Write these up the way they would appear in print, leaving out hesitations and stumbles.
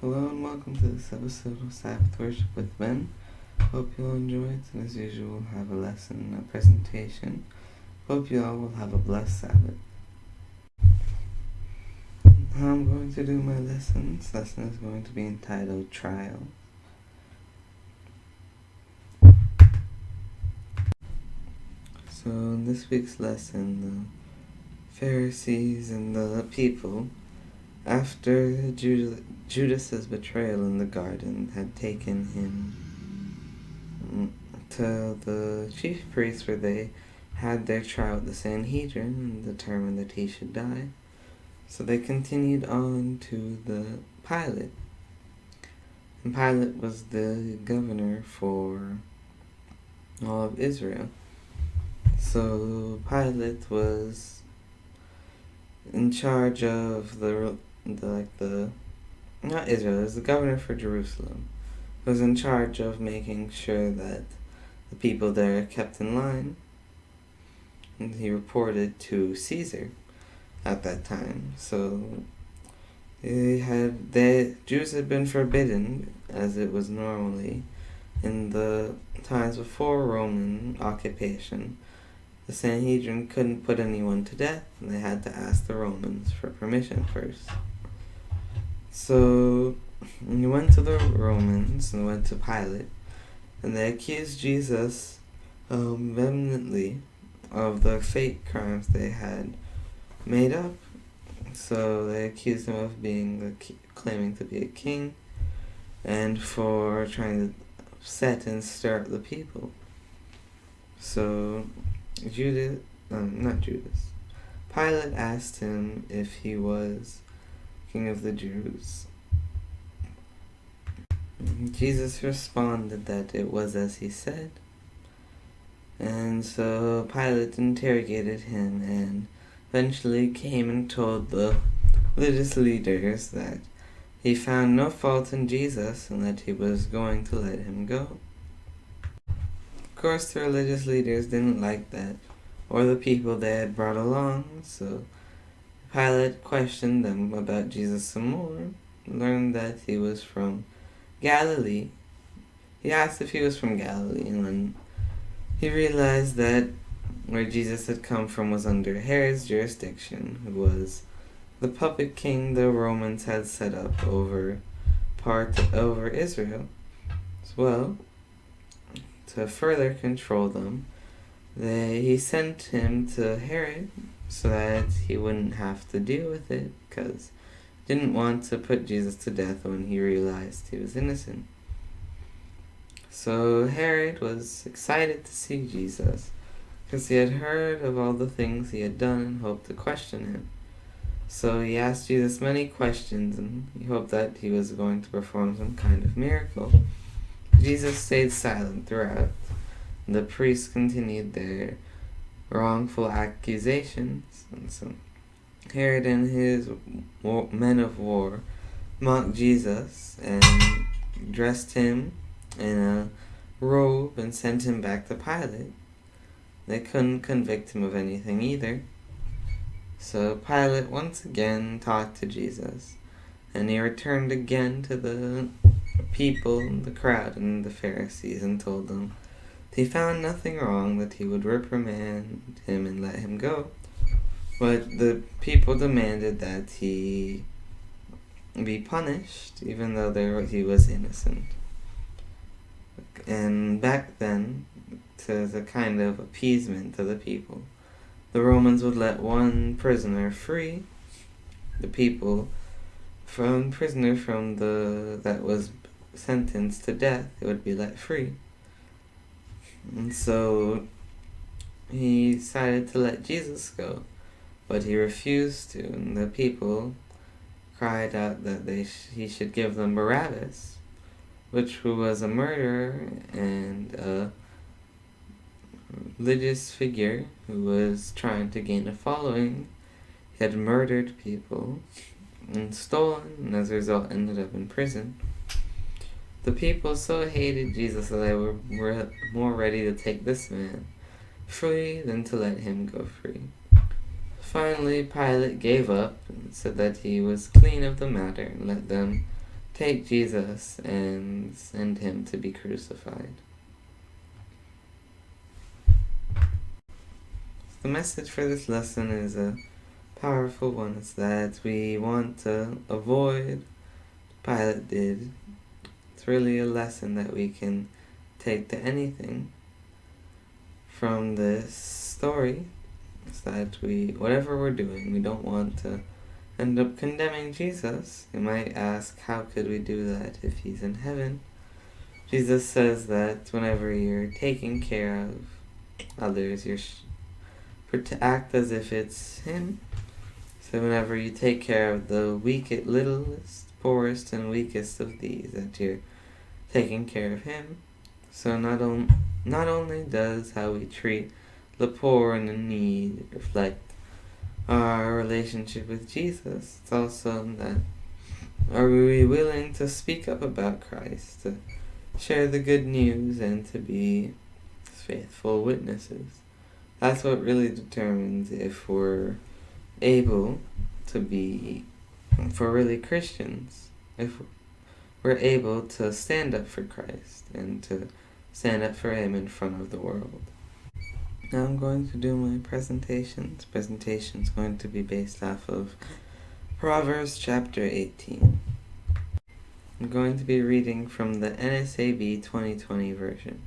Hello and welcome to this episode of Sabbath Worship with Ben. Hope you'll enjoy it, and as usual we'll have a lesson, a presentation. Hope you all will have a blessed Sabbath. How I'm going to do my lesson. This lesson is going to be entitled Trial. So in this week's lesson, the Pharisees and the people, after Judas's betrayal in the garden, had taken him to the chief priests, where they had their trial with the Sanhedrin and determined that he should die. So they continued on to the Pilate. And Pilate was the governor for all of Israel. So Pilate was in charge of not Israel, it was the governor for Jerusalem. Was in charge of making sure that the people there kept in line. And he reported to Caesar at that time. So the Jews had been forbidden, as it was normally in the times before Roman occupation. The Sanhedrin couldn't put anyone to death, and they had to ask the Romans for permission first. So he went to the Romans and went to Pilate, and they accused Jesus vehemently of the fake crimes they had made up. So they accused him of claiming to be a king, and for trying to upset and stir up the people. So Pilate asked him if he was king of the Jews. Jesus responded that it was as he said. And so Pilate interrogated him and eventually came and told the religious leaders that he found no fault in Jesus and that he was going to let him go. Of course, the religious leaders didn't like that, or the people they had brought along, so Pilate questioned them about Jesus some more, learned that he was from Galilee. He asked if he was from Galilee, and when he realized that where Jesus had come from was under Herod's jurisdiction, who was the puppet king the Romans had set up over Israel as well. To further control them, he sent him to Herod so that he wouldn't have to deal with it, because he didn't want to put Jesus to death when he realized he was innocent. So Herod was excited to see Jesus, because he had heard of all the things he had done and hoped to question him. So he asked Jesus many questions, and he hoped that he was going to perform some kind of miracle. Jesus stayed silent throughout. The priests continued their wrongful accusations, and so Herod and his men of war mocked Jesus and dressed him in a robe and sent him back to Pilate. They couldn't convict him of anything either. So Pilate once again talked to Jesus, and he returned again to the people, the crowd, and the Pharisees, and told them he found nothing wrong, that he would reprimand him and let him go. But the people demanded that he be punished, even though he was innocent. And back then, as a kind of appeasement to the people, the Romans would let one prisoner free. The people that was sentenced to death, it would be let free. And so he decided to let Jesus go, but he refused to, and the people cried out that he should give them Barabbas, which was a murderer and a religious figure who was trying to gain a following. He had murdered people and stolen, and as a result ended up in prison. The people so hated Jesus that they were more ready to take this man free than to let him go free. Finally, Pilate gave up and said that he was clean of the matter and let them take Jesus and send him to be crucified. The message for this lesson is a powerful one. It's that we want to avoid what Pilate did. It's really a lesson that we can take to anything from this story. It's that whatever we're doing, we don't want to end up condemning Jesus. You might ask, how could we do that if he's in heaven? Jesus says that whenever you're taking care of others, you're to act as if it's him. So whenever you take care of the littlest, poorest, and weakest of these, that you're taking care of him. So not only does how we treat the poor and the need reflect our relationship with Jesus, it's also that are we willing to speak up about Christ, to share the good news, and to be faithful witnesses. That's what really determines if we're able to be, if we're really Christians, if we're able to stand up for Christ and to stand up for him in front of the world. Now I'm going to do my presentation. This presentation is going to be based off of Proverbs chapter 18. I'm going to be reading from the NSAB 2020 version.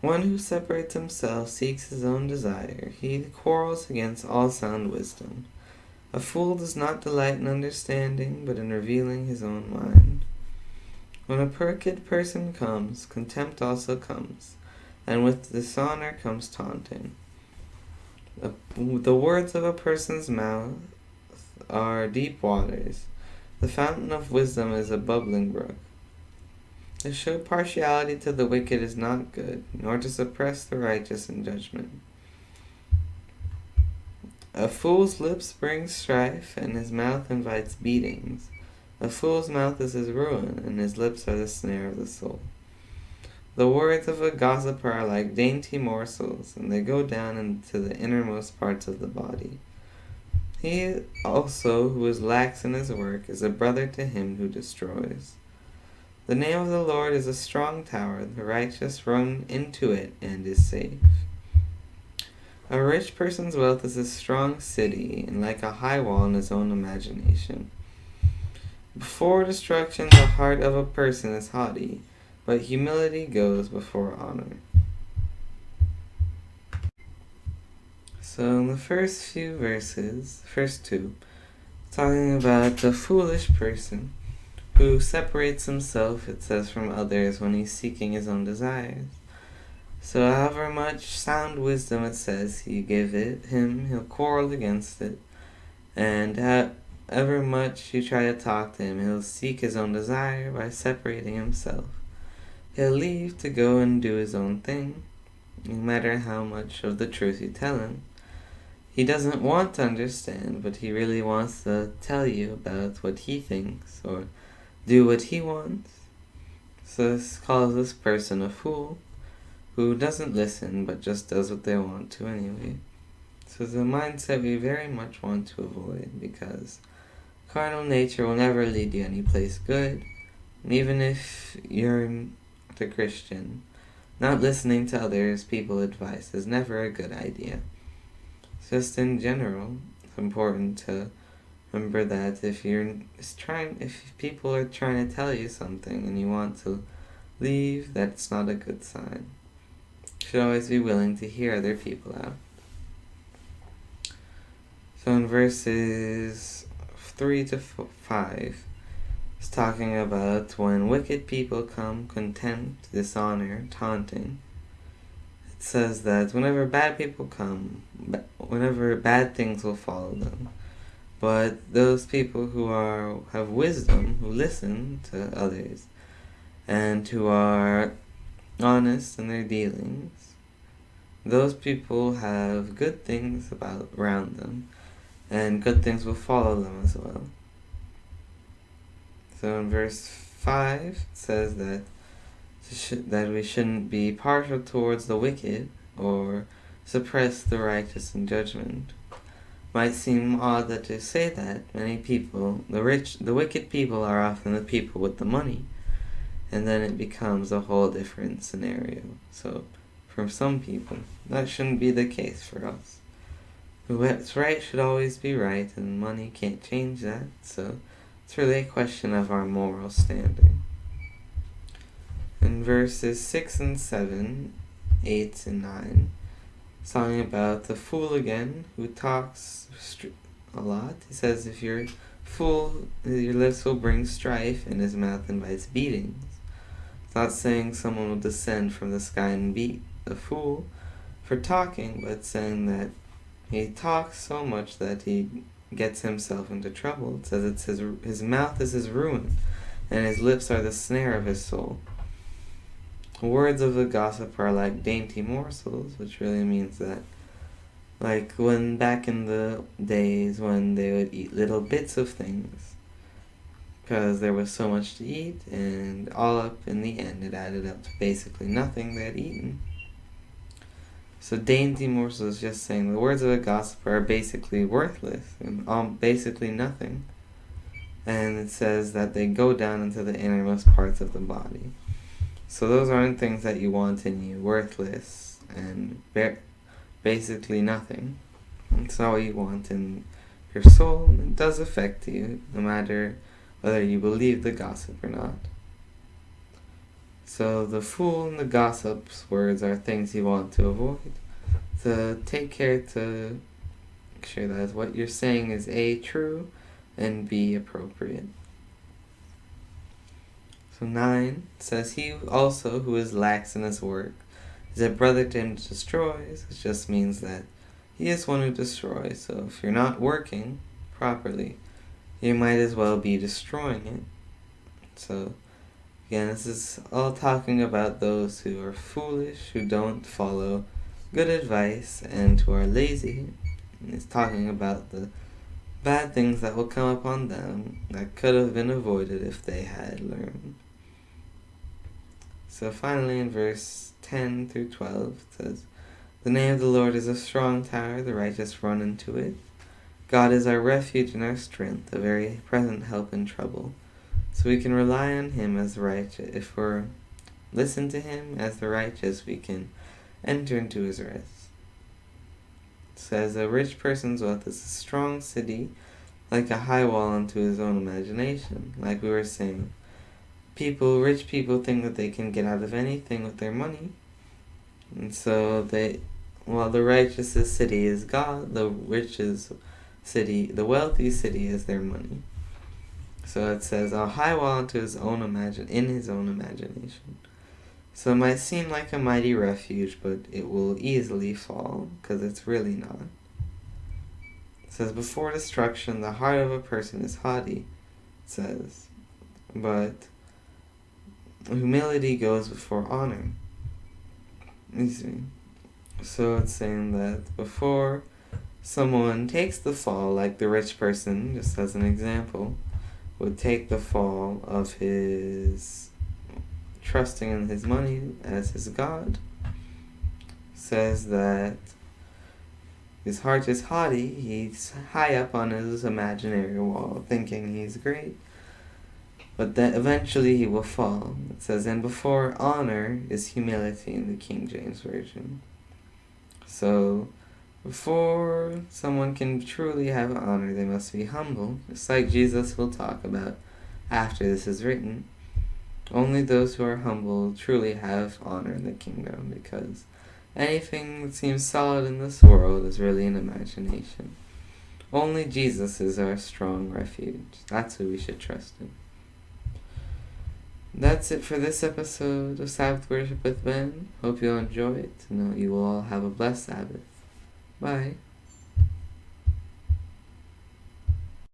One who separates himself seeks his own desire. He quarrels against all sound wisdom. A fool does not delight in understanding, but in revealing his own mind. When a wicked person comes, contempt also comes, and with dishonor comes taunting. The words of a person's mouth are deep waters. The fountain of wisdom is a bubbling brook. To show partiality to the wicked is not good, nor to suppress the righteous in judgment. A fool's lips bring strife, and his mouth invites beatings. A fool's mouth is his ruin, and his lips are the snare of the soul. The words of a gossiper are like dainty morsels, and they go down into the innermost parts of the body. He also who is lax in his work is a brother to him who destroys. The name of the Lord is a strong tower. The righteous run into it and is safe. A rich person's wealth is a strong city, and like a high wall in his own imagination. Before destruction, the heart of a person is haughty, but humility goes before honor. So in the first few verses, first two, talking about the foolish person who separates himself, it says, from others when he's seeking his own desires. So however much sound wisdom it says you give him, he'll quarrel against it. And however much you try to talk to him, he'll seek his own desire by separating himself. He'll leave to go and do his own thing, no matter how much of the truth you tell him. He doesn't want to understand, but he really wants to tell you about what he thinks, or do what he wants. So this calls this person a fool, who doesn't listen, but just does what they want to anyway. So it's a mindset we very much want to avoid, because carnal nature will never lead you any place good. And even if you're a Christian, not listening to others people's advice is never a good idea. Just in general, it's important to remember that if people are trying to tell you something and you want to leave, that's not a good sign. You should always be willing to hear other people out. So in verses 3 to 5, it's talking about when wicked people come, contempt, dishonor, taunting. It says that whenever bad people come, whenever bad things will follow them. But those people who have wisdom, who listen to others, and who are honest in their dealings, those people have good things around them, and good things will follow them as well. So in verse 5, it says that we shouldn't be partial towards the wicked, or suppress the righteous in judgment. Might seem odd that to say that many people, the wicked people, are often the people with the money, and then it becomes a whole different scenario. So, for some people, that shouldn't be the case for us. What's right should always be right, and money can't change that, so it's really a question of our moral standing. In verses 6 and 7, 8 and 9, it's talking about the fool again, who talks a lot. He says, if you're a fool, your lips will bring strife, and his mouth invites beatings. It's not saying someone will descend from the sky and beat the fool for talking, but saying that he talks so much that he gets himself into trouble. It says it's his mouth is his ruin, and his lips are the snare of his soul. Words of the gossip are like dainty morsels, which really means that, like when back in the days when they would eat little bits of things, because there was so much to eat, and all up in the end it added up to basically nothing they had eaten. So dainty morsels is just saying the words of a gossip are basically worthless and basically nothing. And it says that they go down into the innermost parts of the body. So those aren't things that you want in you, worthless and basically nothing. It's not what you want in your soul. It does affect you, no matter whether you believe the gossip or not. So the fool and the gossip's words are things you want to avoid. So take care to make sure that what you're saying is A, true, and B, appropriate. So 9 says, he also who is lax in his work is a brother to him that destroys. It just means that he is one who destroys. So if you're not working properly, you might as well be destroying it. So again, this is all talking about those who are foolish, who don't follow good advice, and who are lazy. And it's talking about the bad things that will come upon them that could have been avoided if they had learned. So finally in verse 10 through 12 it says, the name of the Lord is a strong tower, the righteous run into it. God is our refuge and our strength, a very present help in trouble. So we can rely on him as the righteous. If we listen to him as the righteous, we can enter into his rest. It says, a rich person's wealth is a strong city, like a high wall unto his own imagination. Like we were saying, rich people think that they can get out of anything with their money. And so the righteousest city is God, the wealthy city is their money. So it says, a high wall into in his own imagination. So it might seem like a mighty refuge, but it will easily fall, because it's really not. It says, before destruction, the heart of a person is haughty, it says, but humility goes before honor. You see? So it's saying that before someone takes the fall, like the rich person, just as an example, would take the fall of his trusting in his money as his God, says that his heart is haughty, he's high up on his imaginary wall, thinking he's great, but then eventually he will fall. It says, and before honor is humility in the King James Version. So before someone can truly have honor, they must be humble, just like Jesus will talk about after this is written. Only those who are humble truly have honor in the kingdom, because anything that seems solid in this world is really an imagination. Only Jesus is our strong refuge. That's who we should trust in. That's it for this episode of Sabbath Worship with Ben. Hope you'll enjoy it, and you will all have a blessed Sabbath. Bye.